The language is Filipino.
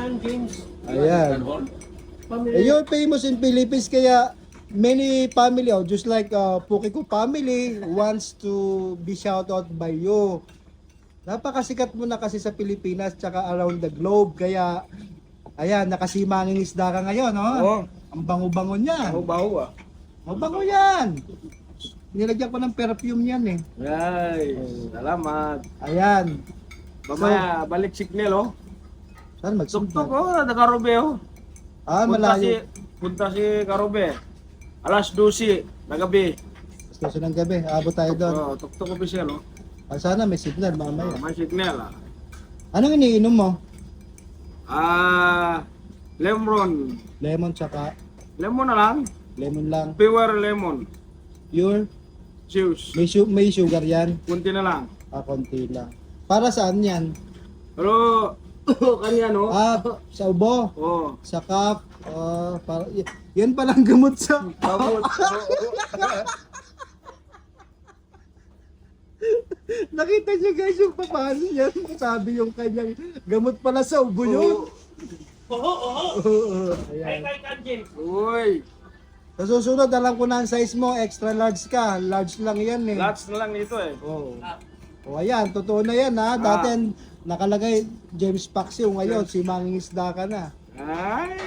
yan, James. Ayan. Family. You're famous in Philippines kaya many family, just like Pukiko family wants to be shout out by you. Napakasikat mo na kasi sa Pilipinas tsaka around the globe kaya ayan, nakasimanging isda ka ngayon, no? Oo. Ang bango-bango niyan. Baho ah. Mabango yan. Nilagyan ko ng perfume yan eh. Ay, salamat. Ayan. Mamaya, balik signal oh. Saan Tuktok magsunod? oh, nakarobe oh. Malayo. Punta si Karobe. Alas 12 na gabi. Gusto ng gabi, abot tayo doon. Oh, tuktok official oh. Sana may signal mamaya. May signal ah. Anong iniinom mo? Lemon. Lemon tsaka Lemon na lang. lemon lang. Pure lemon. Pure? Juice. May sugar yan? Kunti na lang. Konti lang. Para saan yan? Pero, kanya no? Sa ubo? Oh. Sa cup? Yan palang gamot sa... Pabot. Nakita niyo guys yung paano yan. Sabi yung kanyang gamot pala sa ubo yun. Oo. Ayan. Kay James. Uy. Sa susunod, alam ko na ang size mo, extra large ka. Large lang yan eh. Lots na lang dito eh. Oo. Ayan, totoo na yan ha. Dati nakalagay James Paxio, ngayon si Manging Isda ka na. Ay.